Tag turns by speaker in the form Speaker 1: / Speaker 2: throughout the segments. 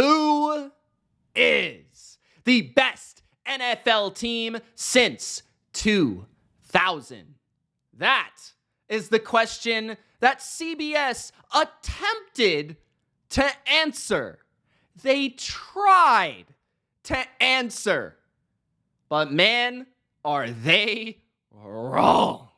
Speaker 1: Who is the best NFL team since 2000? That is the question that CBS attempted to answer. They tried to answer, but man, are they wrong.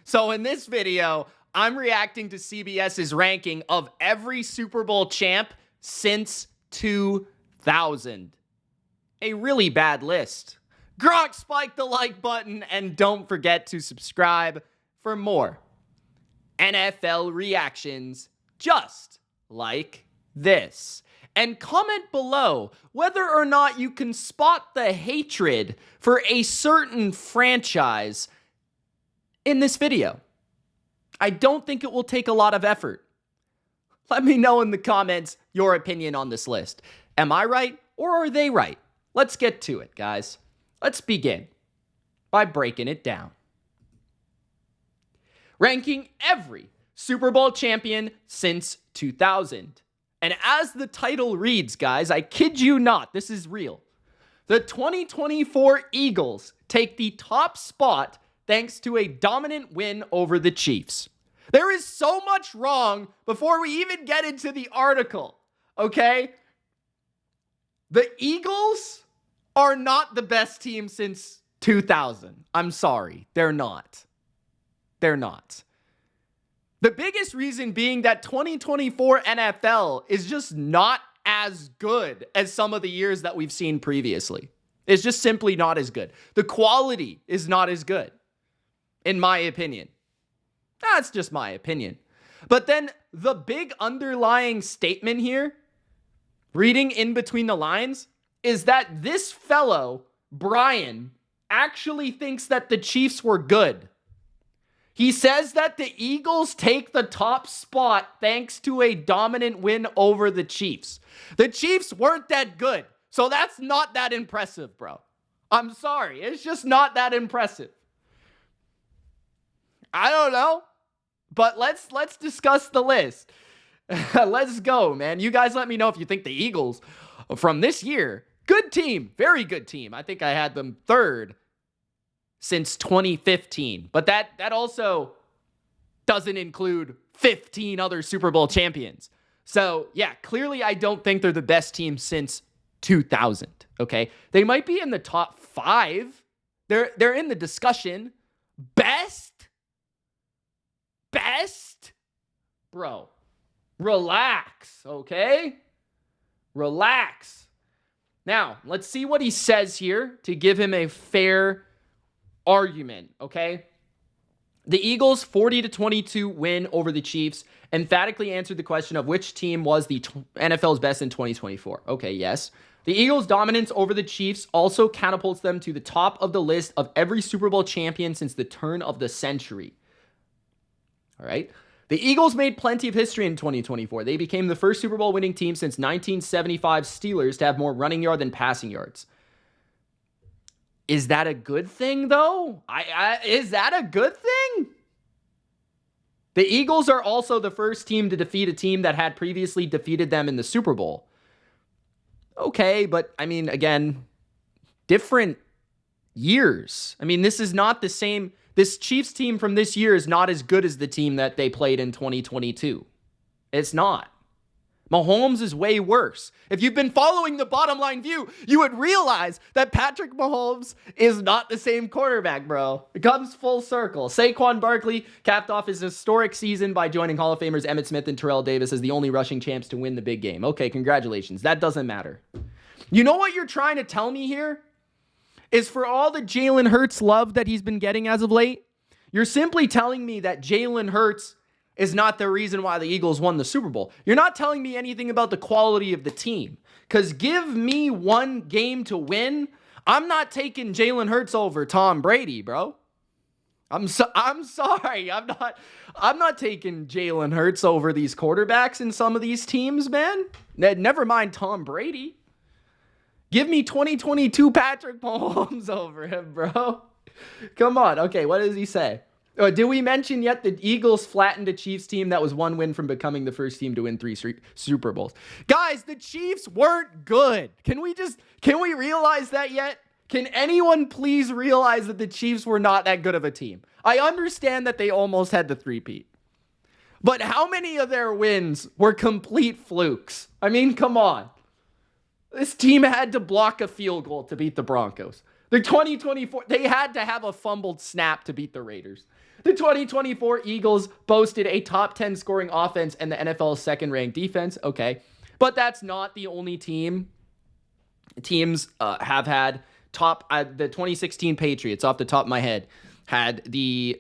Speaker 1: So in this video, I'm reacting to CBS's ranking of every Super Bowl champ since 2000. A really bad list. Gronk, spike the like button and don't forget to subscribe for more NFL reactions just like this. And comment below whether or not you can spot the hatred for a certain franchise in this video. I don't think it will take a lot of effort. Let me know in the comments your opinion on this list. Am I right or are they right? Let's get to it, guys. Let's begin by breaking it down. Ranking every Super Bowl champion since 2000. And as the title reads, guys, I kid you not, this is real. The 2024 Eagles take the top spot thanks to a dominant win over the Chiefs. There is so much wrong before we even get into the article, okay? The Eagles are not the best team since 2000. I'm sorry, they're not. They're not. The biggest reason being that 2024 NFL is just not as good as some of the years that we've seen previously. It's just simply not as good. The quality is not as good, in my opinion. That's just my opinion. But then the big underlying statement here, reading in between the lines, is that this fellow, Brian, actually thinks that the Chiefs were good. He says that the Eagles take the top spot thanks to a dominant win over the Chiefs. The Chiefs weren't that good, so that's not that impressive, bro. I'm sorry, it's just not that impressive. I don't know, but let's discuss the list. Let's go, man. You guys let me know if you think the Eagles from this year, good team, very good team. I think I had them third since 2015. But that also doesn't include 15 other Super Bowl champions. So, yeah, clearly I don't think they're the best team since 2000, okay? They might be in the top 5. They're in the discussion. Best? Bro, relax, okay? Relax. Now, let's see what he says here to give him a fair argument, okay? The Eagles' 40-22 win over the Chiefs emphatically answered the question of which team was the NFL's best in 2024. Okay, yes. The Eagles' dominance over the Chiefs also catapults them to the top of the list of every Super Bowl champion since the turn of the century. All right? The Eagles made plenty of history in 2024. They became the first Super Bowl winning team since 1975 Steelers to have more running yard than passing yards. Is that a good thing, though? Is that a good thing? The Eagles are also the first team to defeat a team that had previously defeated them in the Super Bowl. Okay, but, I mean, again, different years. I mean, this is not the same. This Chiefs team from this year is not as good as the team that they played in 2022. It's not. Mahomes is way worse. If you've been following the Bottom Line View, you would realize that Patrick Mahomes is not the same quarterback, bro. It comes full circle. Saquon Barkley capped off his historic season by joining Hall of Famers Emmitt Smith and Terrell Davis as the only rushing champs to win the big game. Okay, congratulations. That doesn't matter. You know what you're trying to tell me here? Is for all the Jalen Hurts love that he's been getting as of late, you're simply telling me that Jalen Hurts is not the reason why the Eagles won the Super Bowl. You're not telling me anything about the quality of the team. Because give me one game to win, I'm not taking Jalen Hurts over Tom Brady, bro. I'm sorry. I'm not taking Jalen Hurts over these quarterbacks in some of these teams, man. Never mind Tom Brady. Give me 2022 Patrick Mahomes over him, bro. Come on. Okay, what does he say? Did we mention yet the Eagles flattened a Chiefs team that was one win from becoming the first team to win 3 Super Bowls? Guys, the Chiefs weren't good. Can we realize that yet? Can anyone please realize that the Chiefs were not that good of a team? I understand that they almost had the three-peat. But how many of their wins were complete flukes? I mean, come on. This team had to block a field goal to beat the Broncos. The 2024, they had to have a fumbled snap to beat the Raiders. The 2024 Eagles boasted a top 10 scoring offense and the NFL's second-ranked defense. Okay. But that's not the only team. Teams have had the 2016 Patriots, off the top of my head, had the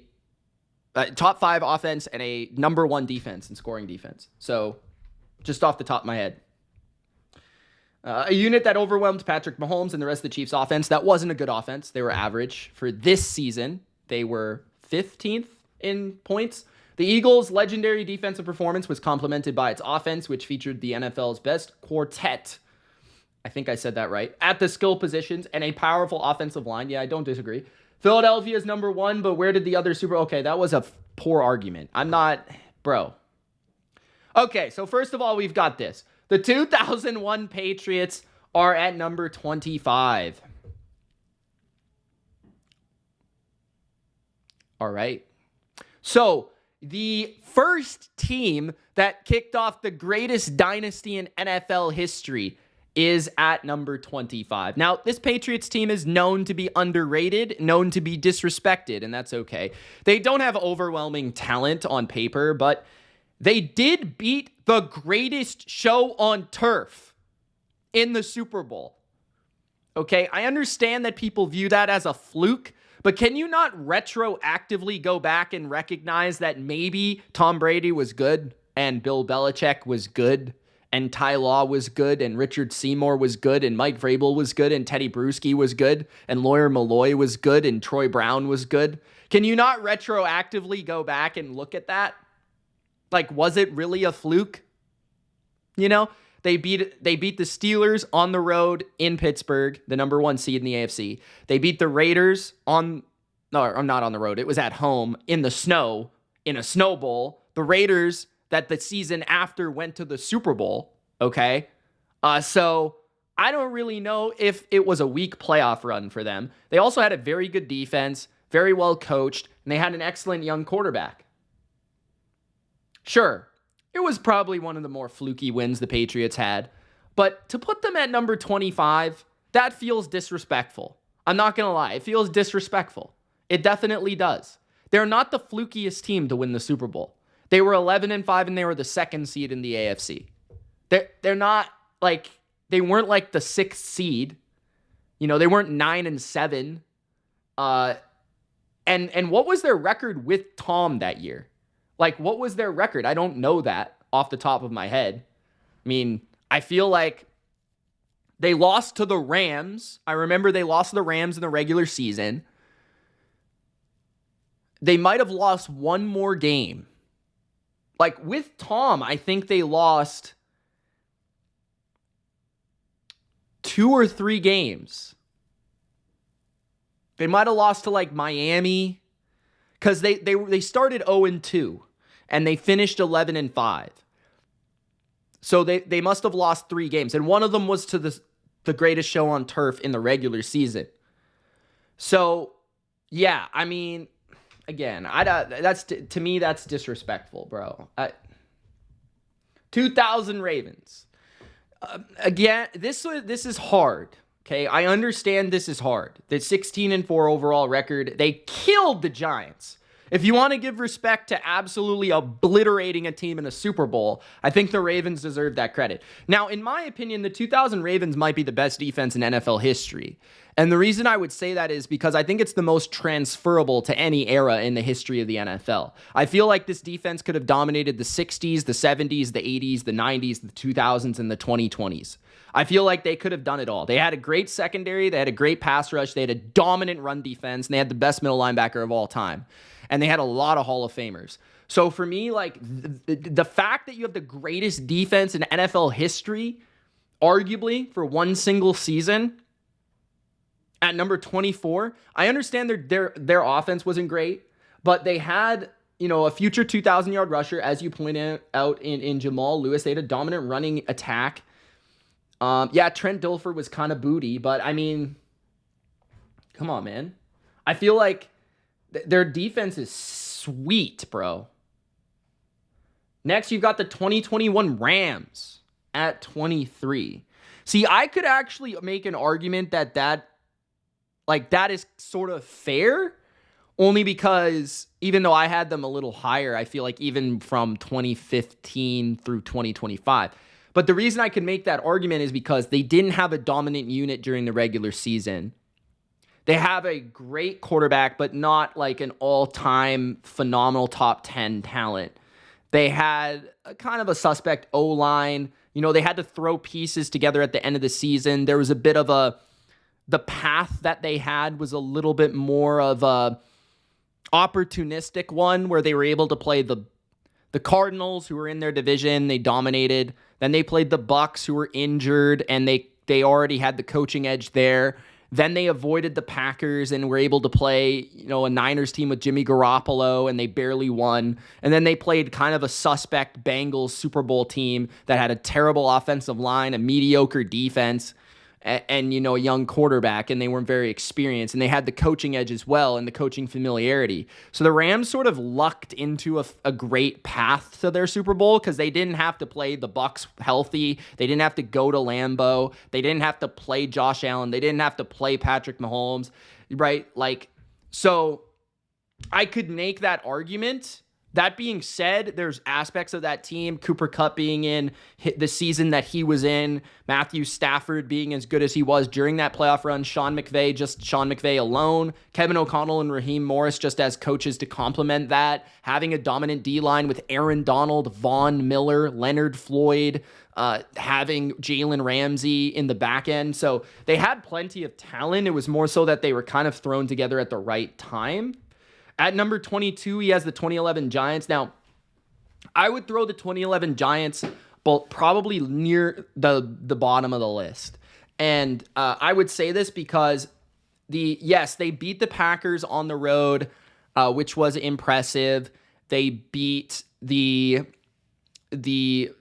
Speaker 1: top 5 offense and a number 1 defense and scoring defense. So just off the top of my head. A unit that overwhelmed Patrick Mahomes and the rest of the Chiefs offense. That wasn't a good offense. They were average. For this season, they were 15th in points. The Eagles' legendary defensive performance was complemented by its offense, which featured the NFL's best quartet. I think I said that right. At the skill positions and a powerful offensive line. Yeah, I don't disagree. Philadelphia is number 1, but where did the other Okay, that was a poor argument. Bro. Okay, so first of all, we've got this. The 2001 Patriots are at number 25. All right. So the first team that kicked off the greatest dynasty in NFL history is at number 25. Now, this Patriots team is known to be underrated, known to be disrespected, and that's okay. They don't have overwhelming talent on paper, but they did beat the greatest show on turf in the Super Bowl. Okay, I understand that people view that as a fluke, but can you not retroactively go back and recognize that maybe Tom Brady was good and Bill Belichick was good and Ty Law was good and Richard Seymour was good and Mike Vrabel was good and Teddy Bruschi was good and Lawyer Malloy was good and Troy Brown was good? Can you not retroactively go back and look at that? Like, was it really a fluke? You know, they beat the Steelers on the road in Pittsburgh, the number 1 seed in the AFC. They beat the Raiders not on the road. It was at home in the snow, in a snow bowl. The Raiders that the season after went to the Super Bowl. Okay. So I don't really know if it was a weak playoff run for them. They also had a very good defense, very well coached, and they had an excellent young quarterback. Sure, it was probably one of the more fluky wins the Patriots had, but to put them at number 25, that feels disrespectful. I'm not going to lie. It feels disrespectful. It definitely does. They're not the flukiest team to win the Super Bowl. They were 11-5 and they were the 2nd seed in the AFC. They're not like, they weren't like the 6th seed. You know, they weren't 9-7. And what was their record with Tom that year? Like, what was their record? I don't know that off the top of my head. I mean, I feel like they lost to the Rams. I remember they lost to the Rams in the regular season. They might have lost one more game. Like, with Tom, I think they lost 2 or 3 games. They might have lost to, like, Miami. Because they started 0-2. And they finished 11-5. So they must have lost 3 games. And one of them was to the greatest show on turf in the regular season. So, yeah, I mean, again, to me, that's disrespectful, bro. 2000 Ravens. Again, this is hard. Okay, I understand this is hard. The 16-4 overall record, they killed the Giants. If you want to give respect to absolutely obliterating a team in a Super Bowl, I think the Ravens deserve that credit. Now, in my opinion, the 2000 Ravens might be the best defense in NFL history. And the reason I would say that is because I think it's the most transferable to any era in the history of the NFL. I feel like this defense could have dominated the 60s, the 70s, the 80s, the 90s, the 2000s, and the 2020s. I feel like they could have done it all. They had a great secondary. They had a great pass rush. They had a dominant run defense. And they had the best middle linebacker of all time. And they had a lot of Hall of Famers. So for me, like, the fact that you have the greatest defense in NFL history, arguably, for one single season, at number 24, I understand their offense wasn't great. But they had, a future 2,000-yard rusher, as you pointed out in Jamal Lewis. They had a dominant running attack. Trent Dilfer was kind of booty, but I mean, come on, man. I feel like their defense is sweet, bro. Next, you've got the 2021 Rams at 23. See, I could actually make an argument that is sort of fair, only because even though I had them a little higher, I feel like even from 2015 through 2025. But the reason I could make that argument is because they didn't have a dominant unit during the regular season. They have a great quarterback, but not like an all-time phenomenal top 10 talent. They had a kind of a suspect O-line. They had to throw pieces together at the end of the season. There was a bit of the path that they had was a little bit more of a opportunistic one where they were able to play the Cardinals, who were in their division. They dominated. Then they played the Bucks, who were injured, and they already had the coaching edge there. Then they avoided the Packers and were able to play, a Niners team with Jimmy Garoppolo, and they barely won. And then they played kind of a suspect Bengals Super Bowl team that had a terrible offensive line, a mediocre defense, and a young quarterback, and they weren't very experienced. And they had the coaching edge as well and the coaching familiarity. So the Rams sort of lucked into a great path to their Super Bowl because they didn't have to play the Bucs healthy. They didn't have to go to Lambeau. They didn't have to play Josh Allen. They didn't have to play Patrick Mahomes, right? So I could make that argument. That being said, there's aspects of that team, Cooper Kupp being in the season that he was in, Matthew Stafford being as good as he was during that playoff run, Sean McVay alone, Kevin O'Connell and Raheem Morris just as coaches to complement that, having a dominant D-line with Aaron Donald, Von Miller, Leonard Floyd, having Jalen Ramsey in the back end. So they had plenty of talent. It was more so that they were kind of thrown together at the right time. At number 22, he has the 2011 Giants. Now, I would throw the 2011 Giants probably near the bottom of the list. And I would say this because they beat the Packers on the road, which was impressive. They beat the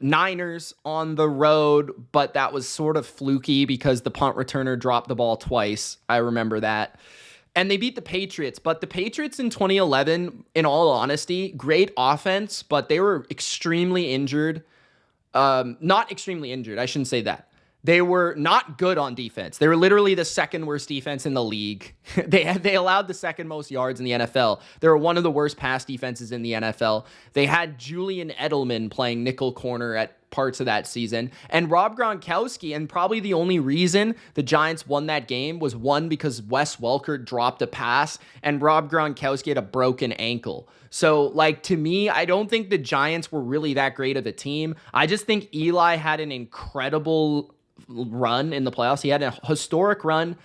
Speaker 1: Niners on the road, but that was sort of fluky because the punt returner dropped the ball twice. I remember that. And they beat the Patriots, but the Patriots in 2011, in all honesty, great offense, but they were extremely injured. Not extremely injured, I shouldn't say that. They were not good on defense. They were literally the second worst defense in the league. They allowed the second most yards in the NFL. They were one of the worst pass defenses in the NFL. They had Julian Edelman playing nickel corner at parts of that season. And Rob Gronkowski, and probably the only reason the Giants won that game was one because Wes Welker dropped a pass and Rob Gronkowski had a broken ankle. So, to me, I don't think the Giants were really that great of a team. I just think Eli had an incredible run in the playoffs. He had a historic run.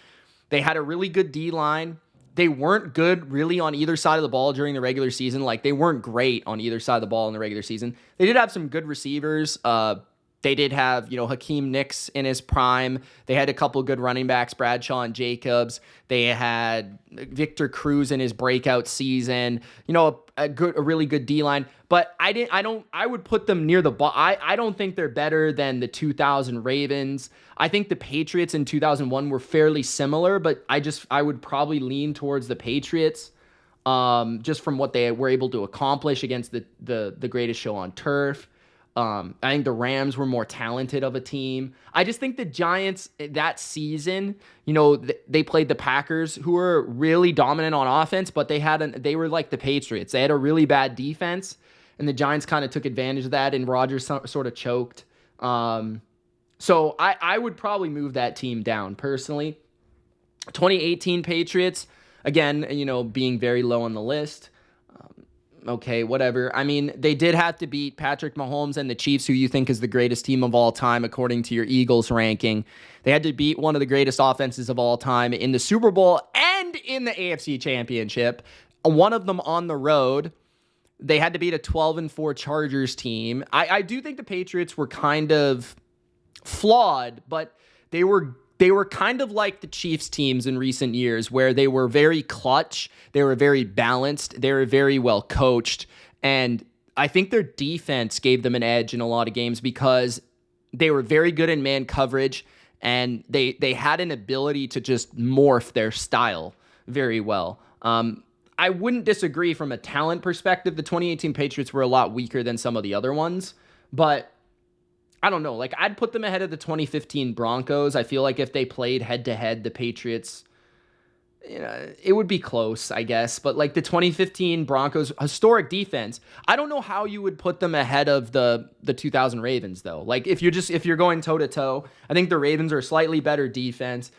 Speaker 1: They had a really good D-line. They weren't good really on either side of the ball during the regular season. They weren't great on either side of the ball in the regular season. They did have some good receivers. They did have, Hakeem Nicks in his prime. They had a couple good running backs, Bradshaw and Jacobs. They had Victor Cruz in his breakout season. A really good D-line. But I would put them near the ball. I don't think they're better than the 2000 Ravens. I think the Patriots in 2001 were fairly similar, but I would probably lean towards the Patriots. Just from what they were able to accomplish against the greatest show on turf. I think the Rams were more talented of a team. I just think the Giants that season, they played the Packers, who were really dominant on offense, but they were like the Patriots. They had a really bad defense, and the Giants kind of took advantage of that, and Rodgers sort of choked. So I would probably move that team down personally. 2018 Patriots, again, being very low on the list. Okay, whatever. I mean, they did have to beat Patrick Mahomes and the Chiefs, who you think is the greatest team of all time, according to your Eagles ranking. They had to beat one of the greatest offenses of all time in the Super Bowl and in the AFC Championship, one of them on the road. They had to beat a 12-4 Chargers team. I do think the Patriots were kind of flawed, but they they were kind of like the Chiefs teams in recent years, where they were very clutch, they were very balanced, they were very well coached, and I think their defense gave them an edge in a lot of games because they were very good in man coverage, and they had an ability to just morph their style very well. I wouldn't disagree from a talent perspective. The 2018 Patriots were a lot weaker than some of the other ones, but I don't know. Like, I'd put them ahead of the 2015 Broncos. I feel like if they played head-to-head, the Patriots, it would be close, I guess. But like the 2015 Broncos, historic defense, I don't know how you would put them ahead of the 2000 Ravens, though. Like, if you're going toe-to-toe, I think the Ravens are a slightly better defense.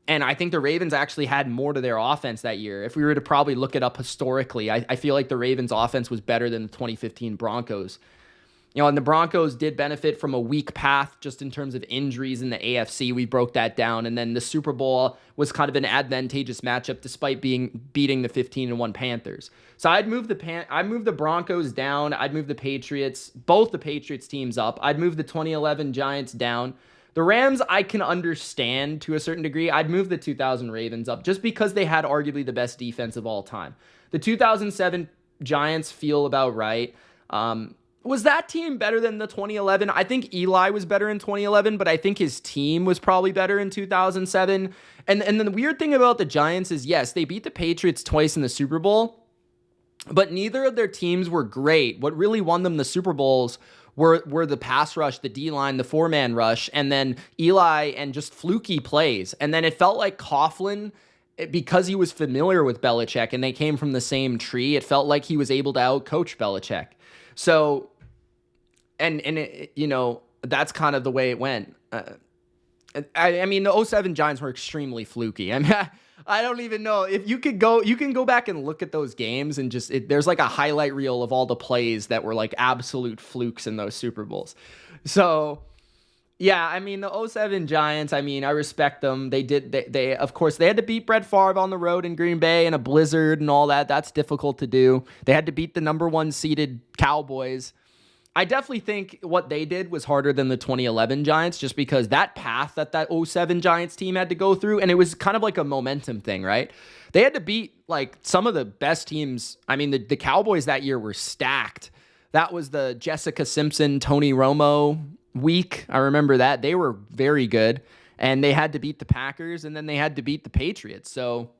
Speaker 1: And I think the Ravens actually had more to their offense that year. If we were to probably look it up historically, I feel like the Ravens' offense was better than the 2015 Broncos. And the Broncos did benefit from a weak path just in terms of injuries in the AFC. We broke that down. And then the Super Bowl was kind of an advantageous matchup despite beating the 15-1 Panthers. So I'd move the Broncos down. I'd move both the Patriots teams up. I'd move the 2011 Giants down. The Rams, I can understand to a certain degree. I'd move the 2000 Ravens up just because they had arguably the best defense of all time. The 2007 Giants feel about right. Was that team better than the 2011? I think Eli was better in 2011, but I think his team was probably better in 2007. And the weird thing about the Giants is, yes, they beat the Patriots twice in the Super Bowl, but neither of their teams were great. What really won them the Super Bowls were the pass rush, the D-line, the four-man rush, and then Eli and just fluky plays. And then it felt like Coughlin, because he was familiar with Belichick and they came from the same tree, it felt like he was able to out-coach Belichick. So, and that's kind of the way it went. I mean, the 2007 Giants were extremely fluky. I mean, I don't even know if you can go back and look at those games and there's like a highlight reel of all the plays that were like absolute flukes in those Super Bowls. So yeah, I mean, the 2007 Giants, I mean, I respect them. They of course they had to beat Brett Favre on the road in Green Bay in a blizzard and all that. That's difficult to do. They had to beat the number 1 seeded Cowboys. I definitely think what they did was harder than the 2011 Giants, just because that path that 2007 Giants team had to go through, and it was kind of like a momentum thing, right? They had to beat like some of the best teams. I mean, the Cowboys that year were stacked. That was the Jessica Simpson, Tony Romo week. I remember that. They were very good, and they had to beat the Packers, and then they had to beat the Patriots. So,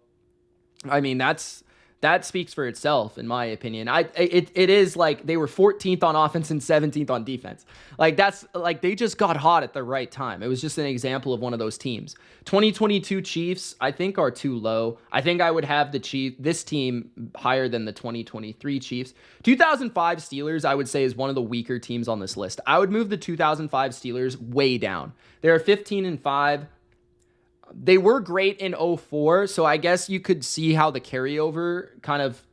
Speaker 1: I mean, that speaks for itself, in my opinion. It is like they were 14th on offense and 17th on defense. Like, that's like they just got hot at the right time. It was just an example of one of those teams. 2022 Chiefs, I think, are too low. I think I would have this team higher than the 2023 Chiefs. 2005 Steelers, I would say, is one of the weaker teams on this list. I would move the 2005 Steelers way down. They're 15-5. They were great in 2004, so I guess you could see how the carryover kind of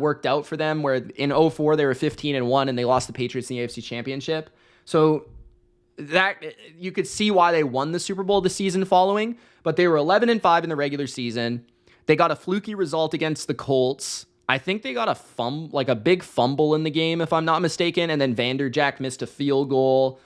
Speaker 1: worked out for them, where in 2004 they were 15-1 and they lost the Patriots in the AFC Championship. So that you could see why they won the Super Bowl the season following, but they were 11-5 in the regular season. They got a fluky result against the Colts. I think they got a big fumble in the game, if I'm not mistaken, and then Vanderjagt missed a field goal.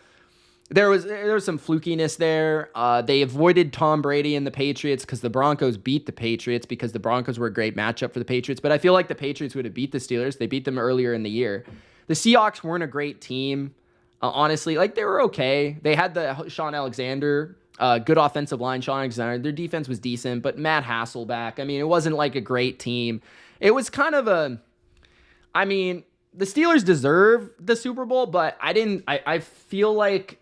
Speaker 1: There was some flukiness there. They avoided Tom Brady and the Patriots because the Broncos beat the Patriots, because the Broncos were a great matchup for the Patriots. But I feel like the Patriots would have beat the Steelers. They beat them earlier in the year. The Seahawks weren't a great team, honestly. Like, they were okay. They had the Sean Alexander, good offensive line, Sean Alexander. Their defense was decent, but Matt Hasselbeck, I mean, it wasn't like a great team. It was kind of the Steelers deserve the Super Bowl, but I feel like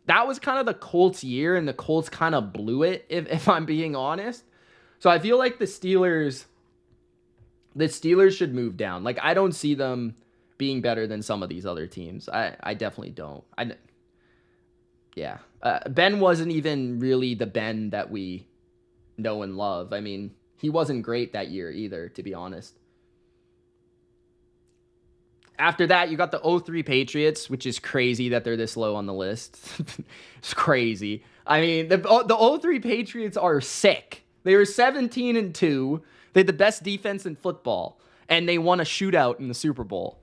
Speaker 1: that was kind of the Colts year, and the Colts kind of blew it, if I'm being honest. So I feel like the Steelers should move down. Like, I don't see them being better than some of these other teams. I definitely don't. Ben wasn't even really the Ben that we know and love. I mean, he wasn't great that year either, to be honest. After that, you got the 2003 Patriots, which is crazy that they're this low on the list. It's crazy. I mean, the 2003 Patriots are sick. They were 17-2. They had the best defense in football, and they won a shootout in the Super Bowl.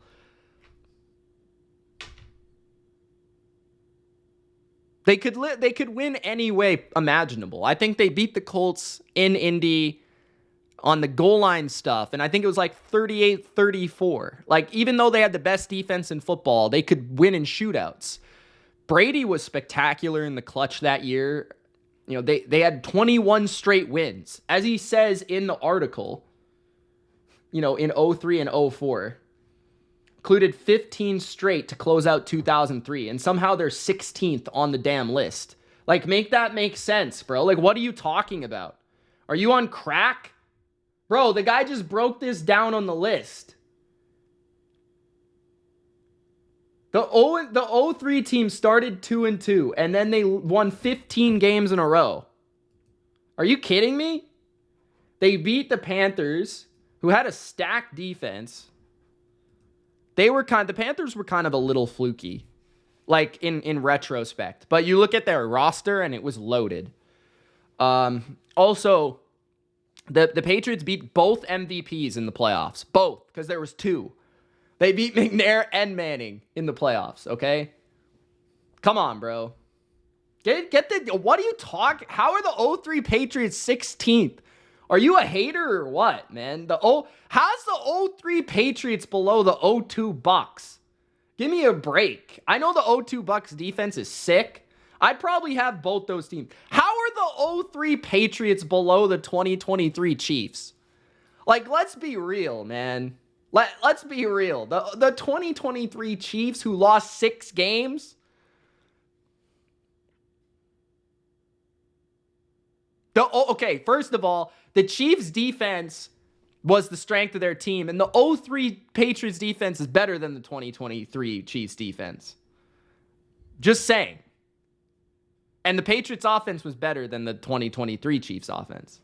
Speaker 1: They could win any way imaginable. I think they beat the Colts in Indy on the goal line stuff, and I think it was like 38-34. Like, even though they had the best defense in football, they could win in shootouts. Brady was spectacular in the clutch that year. You know, they had 21 straight wins. As he says in the article, you know, in 03 and 04, included 15 straight to close out 2003, and somehow they're 16th on the damn list. Like, make that make sense, bro. Like, what are you talking about? Are you on crack? Bro, the guy just broke this down on the list. The 03 team started 2-2, and then they won 15 games in a row. Are you kidding me? They beat the Panthers, who had a stacked defense. The Panthers were kind of a little fluky, like in retrospect. But you look at their roster, and it was loaded. Also, the Patriots beat both MVPs in the playoffs. Both, because there was two. They beat McNair and Manning in the playoffs, okay? Come on, bro. What are you talking? How are the 03 Patriots 16th? Are you a hater or what, man? How's the 03 Patriots below the 02 Bucks? Give me a break. I know the 02 Bucks defense is sick. I'd probably have both those teams. How are the 03 Patriots below the 2023 Chiefs? Like, let's be real, man. Let's be real. The 2023 Chiefs, who lost 6 games. Okay, first of all, the Chiefs' defense was the strength of their team, and the 03 Patriots defense is better than the 2023 Chiefs defense. Just saying. And the Patriots offense was better than the 2023 Chiefs offense.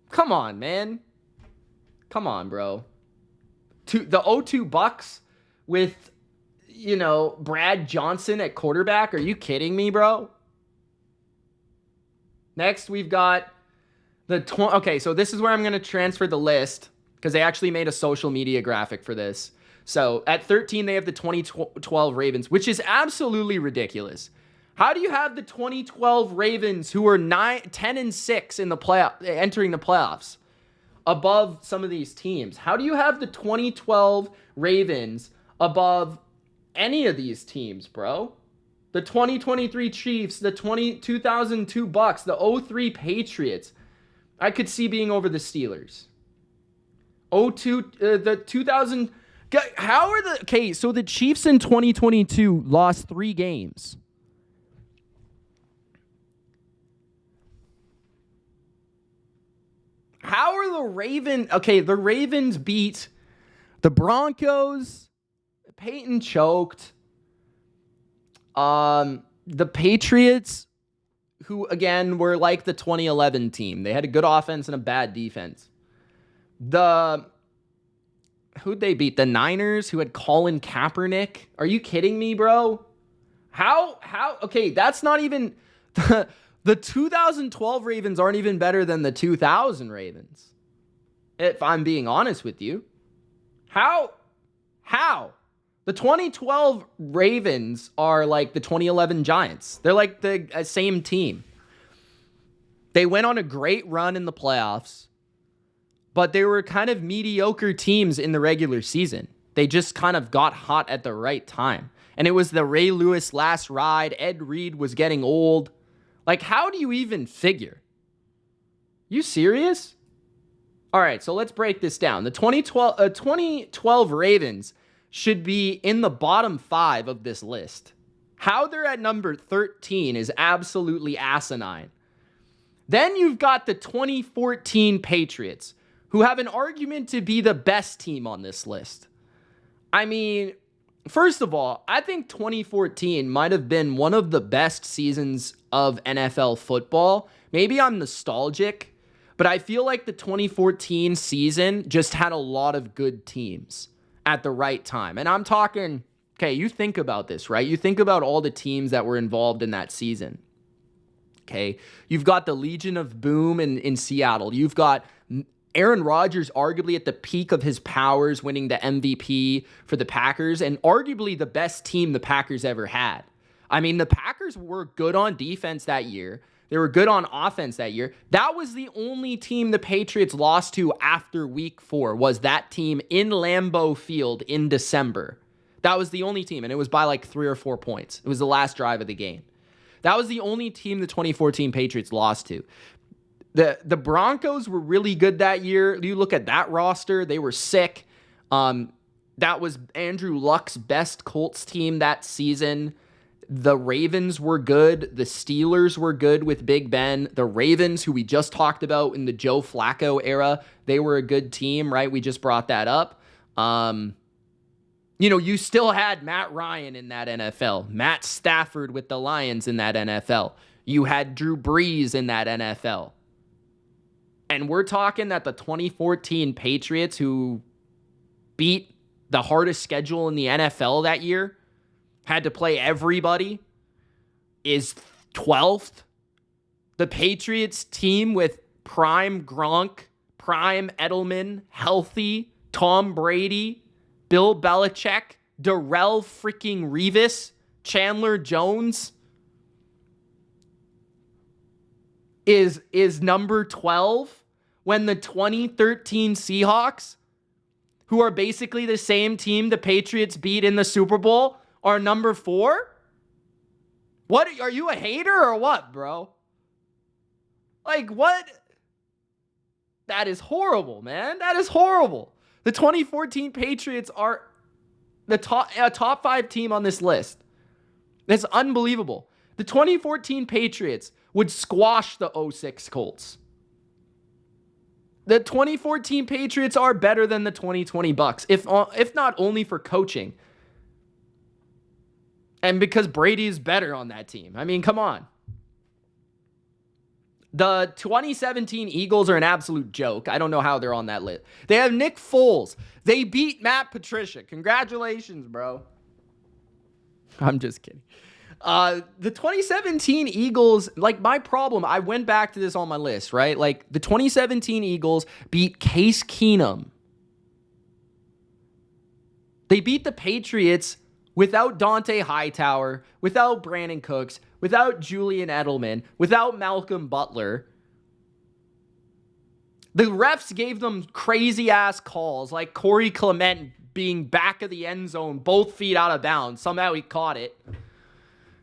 Speaker 1: Come on, man. Come on, bro. The 02 Bucks with, you know, Brad Johnson at quarterback. Are you kidding me, bro? Next, we've got okay, so this is where I'm going to transfer the list because they actually made a social media graphic for this. So at 13, they have the 2012 Ravens, which is absolutely ridiculous. How do you have the 2012 Ravens, who are 10-6 in the entering the playoffs, above some of these teams? How do you have the 2012 Ravens above any of these teams, bro? The 2023 Chiefs, the 2002 Bucks, the 03 Patriots. I could see being over the Steelers. the 2000. How are the okay? So the Chiefs in 2022 lost 3 games. How are the Ravens? Okay, the Ravens beat the Broncos. Peyton choked. The Patriots, who again were like the 2011 team. They had a good offense and a bad defense. Who'd they beat? The Niners, who had Colin Kaepernick. Are you kidding me, bro? How? Okay, that's not even the 2012 Ravens aren't even better than the 2000 Ravens. If I'm being honest with you. How? The 2012 Ravens are like the 2011 Giants. They're like the same team. They went on a great run in the playoffs, but they were kind of mediocre teams in the regular season. They just kind of got hot at the right time. And it was the Ray Lewis last ride. Ed Reed was getting old. Like, how do you even figure? You serious? All right, so let's break this down. The 2012 Ravens should be in the bottom 5 of this list. How they're at number 13 is absolutely asinine. Then you've got the 2014 Patriots, who have an argument to be the best team on this list. I mean, first of all, I think 2014 might have been one of the best seasons of NFL football. Maybe I'm nostalgic, but I feel like the 2014 season just had a lot of good teams at the right time. And I'm talking, okay, you think about this, right? You think about all the teams that were involved in that season. Okay, you've got the Legion of Boom in Seattle. You've got Aaron Rodgers arguably at the peak of his powers, winning the MVP for the Packers, and arguably the best team the Packers ever had. I mean, the Packers were good on defense that year. They were good on offense that year. That was the only team the Patriots lost to after week 4, was that team in Lambeau Field in December. That was the only team, and it was by like 3 or 4 points. It was the last drive of the game. That was the only team the 2014 Patriots lost to. The Broncos were really good that year. You look at that roster, they were sick. That was Andrew Luck's best Colts team that season. The Ravens were good. The Steelers were good with Big Ben. The Ravens, who we just talked about in the Joe Flacco era, they were a good team, right? We just brought that up. You still had Matt Ryan in that NFL. Matt Stafford with the Lions in that NFL. You had Drew Brees in that NFL. And we're talking that the 2014 Patriots, who beat the hardest schedule in the NFL that year, had to play everybody, is 12th. The Patriots team with prime Gronk, prime Edelman, healthy, Tom Brady, Bill Belichick, Darrell freaking Revis, Chandler Jones, is number 12 when the 2013 Seahawks, who are basically the same team the Patriots beat in the Super Bowl, are number 4? What? Are you a hater or what, bro? Like, what? That is horrible, man. That is horrible. The 2014 Patriots are a top 5 team on this list. That's unbelievable. The 2014 Patriots would squash the 06 Colts. The 2014 Patriots are better than the 2020 Bucks, if not only for coaching. And because Brady's better on that team. I mean, come on. The 2017 Eagles are an absolute joke. I don't know how they're on that list. They have Nick Foles. They beat Matt Patricia. Congratulations, bro. I'm just kidding. The 2017 Eagles, like, my problem, I went back to this on my list, right? Like, the 2017 Eagles beat Case Keenum. They beat the Patriots without Dante Hightower, without Brandon Cooks, without Julian Edelman, without Malcolm Butler. The refs gave them crazy-ass calls, like Corey Clement being back of the end zone, both feet out of bounds. Somehow he caught it.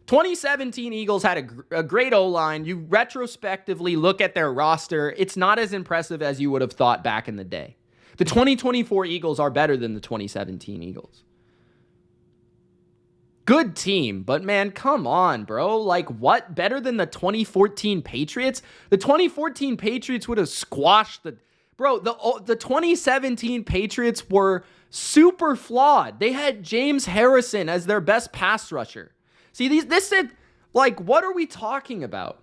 Speaker 1: 2017 Eagles had a great O-line. You retrospectively look at their roster, it's not as impressive as you would have thought back in the day. The 2024 Eagles are better than the 2017 Eagles. Good team, but man, come on, bro. Like, what? Better than the 2014 Patriots? The 2014 Patriots would have squashed the... Bro, the 2017 Patriots were super flawed. They had James Harrison as their best pass rusher. See, this said, like, what are we talking about?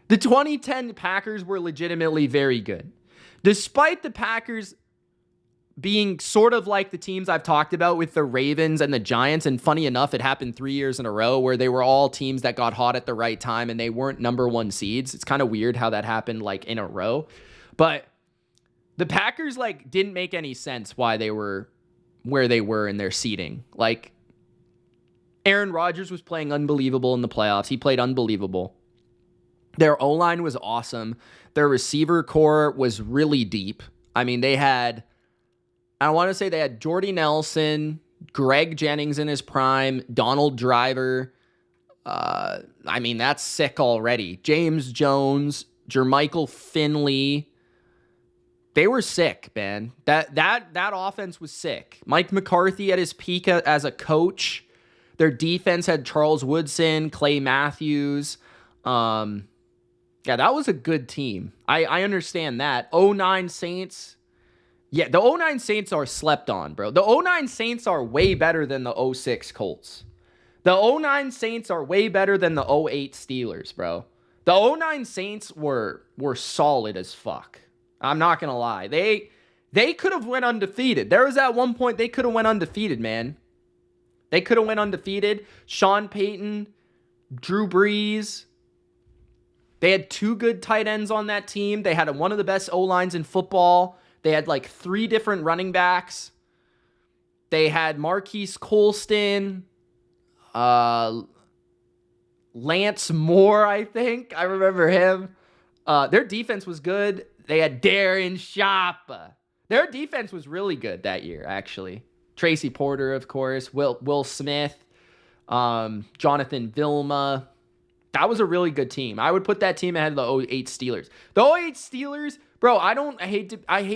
Speaker 1: The 2010 Packers were legitimately very good. Despite the Packers being sort of like the teams I've talked about with the Ravens and the Giants, and funny enough, it happened 3 years in a row where they were all teams that got hot at the right time and they weren't number 1 seeds. It's kind of weird how that happened, like, in a row. But the Packers, like, didn't make any sense why they were where they were in their seeding. Like, Aaron Rodgers was playing unbelievable in the playoffs. He played unbelievable. Their O-line was awesome. Their receiver core was really deep. I mean, they had Jordy Nelson, Greg Jennings in his prime, Donald Driver. I mean, that's sick already. James Jones, Jermichael Finley. They were sick, man. That offense was sick. Mike McCarthy at his peak as a coach. Their defense had Charles Woodson, Clay Matthews. Yeah, that was a good team. I understand that. 09 Saints. Yeah, the 09 Saints are slept on, bro. The 09 Saints are way better than the 06 Colts. The 09 Saints are way better than the 08 Steelers, bro. The 09 Saints were solid as fuck. I'm not going to lie. They could have went undefeated. There was at one point they could have went undefeated, man. They could have went undefeated. Sean Payton, Drew Brees. They had 2 good tight ends on that team. They had one of the best O-lines in football. They had like 3 different running backs. They had Marquise Colston, Lance Moore, I think. I remember him. Their defense was good. They had Darren Sharp. Their defense was really good that year, actually. Tracy Porter, of course. Will Smith. Jonathan Vilma. That was a really good team. I would put that team ahead of the 08 Steelers. The 08 Steelers, bro, I hate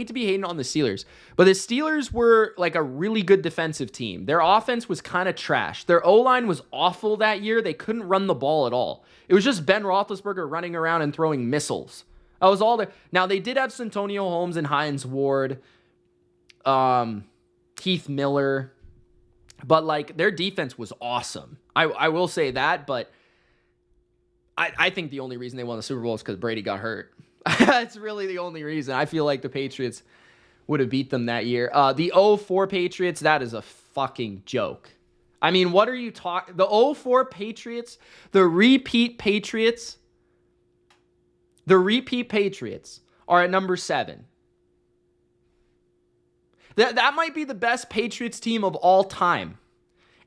Speaker 1: to be hating on the Steelers, but the Steelers were like a really good defensive team. Their offense was kind of trash. Their O-line was awful that year. They couldn't run the ball at all. It was just Ben Roethlisberger running around and throwing missiles. That was all there. Now, they did have Santonio Holmes and Hines Ward, Keith Miller, but like their defense was awesome. I will say that, but I think the only reason they won the Super Bowl is because Brady got hurt. That's really the only reason. I feel like the Patriots would have beat them that year. The 04 Patriots, that is a fucking joke. I mean, what are you talking? The 04 Patriots, the repeat Patriots are at number 7. That might be the best Patriots team of all time.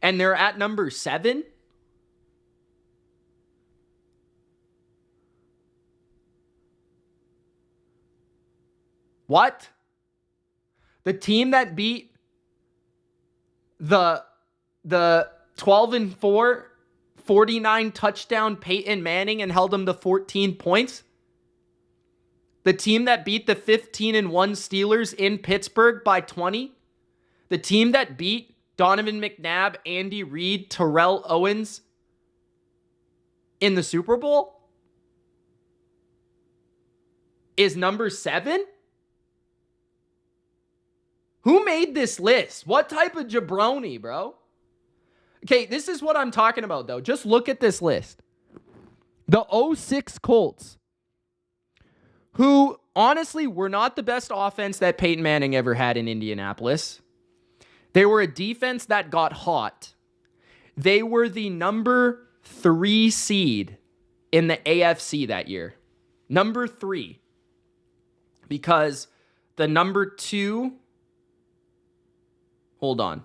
Speaker 1: And they're at number 7? What? The team that beat the 12-4, 49 touchdown Peyton Manning and held them to 14 points? The team that beat the 15-1 Steelers in Pittsburgh by 20? The team that beat Donovan McNabb, Andy Reid, Terrell Owens in the Super Bowl is number 7? Who made this list? What type of jabroni, bro? Okay, this is what I'm talking about, though. Just look at this list. The 06 Colts, who honestly were not the best offense that Peyton Manning ever had in Indianapolis. They were a defense that got hot. They were the number 3 seed in the AFC that year. Number 3. Because the number 2... Hold on.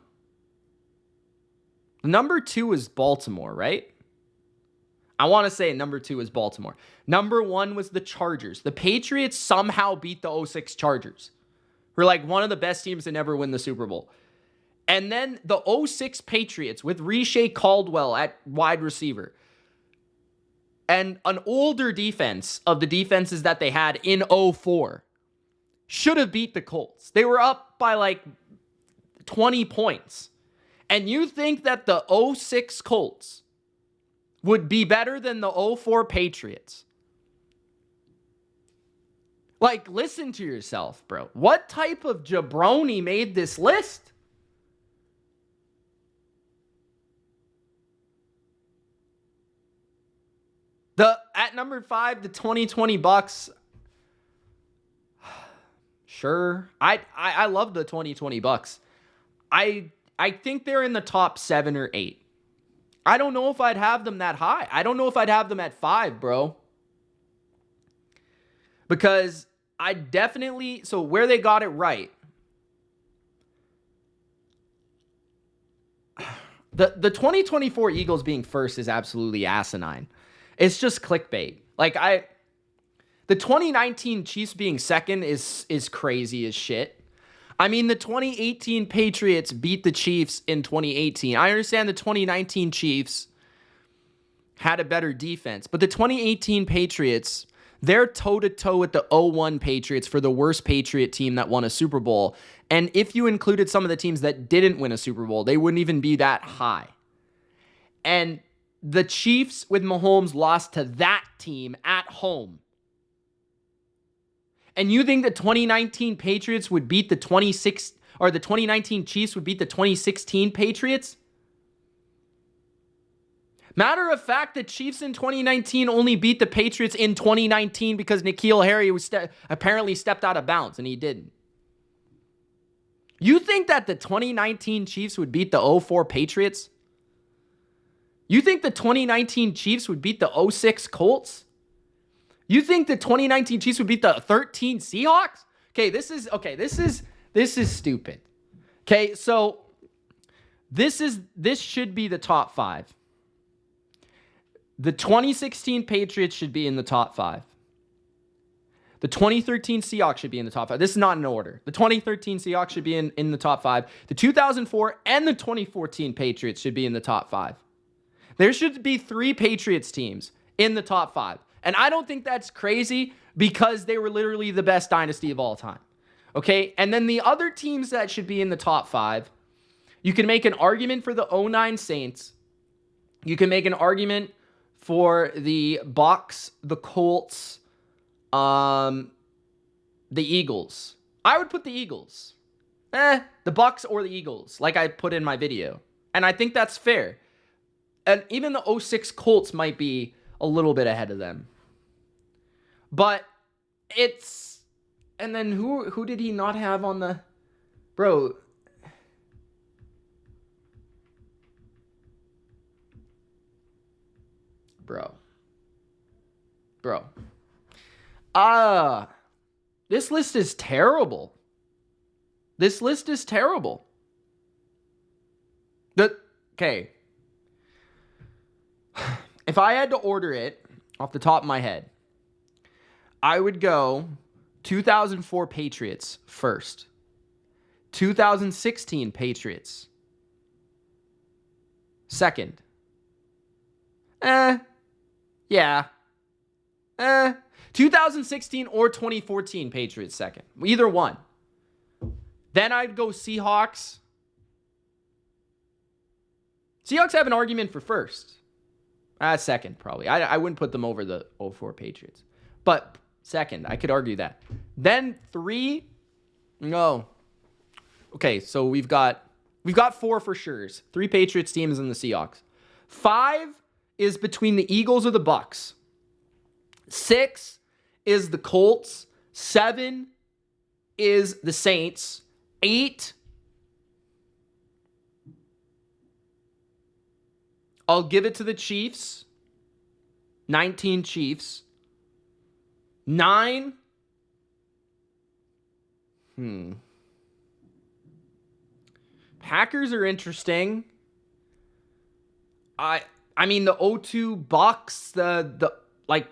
Speaker 1: Number 2 is Baltimore, right? I want to say number 2 is Baltimore. Number 1 was the Chargers. The Patriots somehow beat the 06 Chargers. Who are like one of the best teams to never win the Super Bowl. And then the 06 Patriots with Riche Caldwell at wide receiver. And an older defense of the defenses that they had in 04 should have beat the Colts. They were up by like 20 points. And you think that the 06 Colts would be better than the 04 Patriots? Like, listen to yourself, bro. What type of jabroni made this list? At number 5, the 2020 Bucks. Sure. I love the 2020 Bucks. I think they're in the top 7 or 8. I don't know if I'd have them that high. I don't know if I'd have them at 5, bro. Because I definitely... So where they got it right. The 2024 Eagles being first is absolutely asinine. It's just clickbait. Like, the 2019 Chiefs being second is crazy as shit. I mean, the 2018 Patriots beat the Chiefs in 2018. I understand the 2019 Chiefs had a better defense, but the 2018 Patriots, they're toe-to-toe with the 01 Patriots for the worst Patriot team that won a Super Bowl. And if you included some of the teams that didn't win a Super Bowl, they wouldn't even be that high. And the Chiefs with Mahomes lost to that team at home. And you think the 2019 Patriots would beat the 2019 Chiefs would beat the 2016 Patriots? Matter of fact, the Chiefs in 2019 only beat the Patriots in 2019 because N'Keal Harry was apparently stepped out of bounds, and he didn't. You think that the 2019 Chiefs would beat the 04 Patriots? You think the 2019 Chiefs would beat the 06 Colts? You think the 2019 Chiefs would beat the 13 Seahawks? This is stupid. Okay, so this should be the top 5. The 2016 Patriots should be in the top 5. The 2013 Seahawks should be in the top 5. This is not in order. The 2013 Seahawks should be in the top 5. The 2004 and the 2014 Patriots should be in the top 5. There should be 3 Patriots teams in the top 5. And I don't think that's crazy because they were literally the best dynasty of all time. Okay? And then the other teams that should be in the top 5, you can make an argument for the 09 Saints. You can make an argument for the Bucs, the Colts, the Eagles. I would put the Eagles. The Bucs or the Eagles, like I put in my video. And I think that's fair. And even the 06 Colts might be a little bit ahead of them. But it's... And then who did he not have on the... Bro... This list is terrible. Okay. If I had to order it off the top of my head, I would go 2004 Patriots first. 2016 Patriots second. 2016 or 2014 Patriots second. Either one. Then I'd go Seahawks. Seahawks have an argument for first. Second, probably. I wouldn't put them over the 04 Patriots. But second, I could argue that. Then 3. No. Okay, so we've got 4 for sure. 3 Patriots teams and the Seahawks. 5 is between the Eagles or the Bucs. 6 is the Colts. 7 is the Saints. 8, I'll give it to the Chiefs. 19 Chiefs. 9. Packers are interesting. I mean the 02 Bucks, the like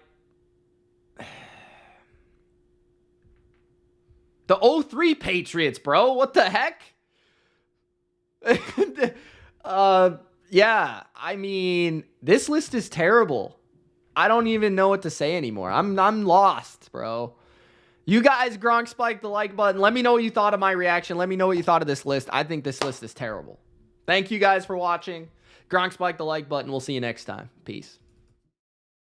Speaker 1: the 03 Patriots, bro. What the heck? Yeah, I mean, this list is terrible. I don't even know what to say anymore. I'm lost, bro. You guys, Gronk spiked the like button. Let me know what you thought of my reaction. Let me know what you thought of this list. I think this list is terrible. Thank you guys for watching. Gronk spiked the like button. We'll see you next time. Peace.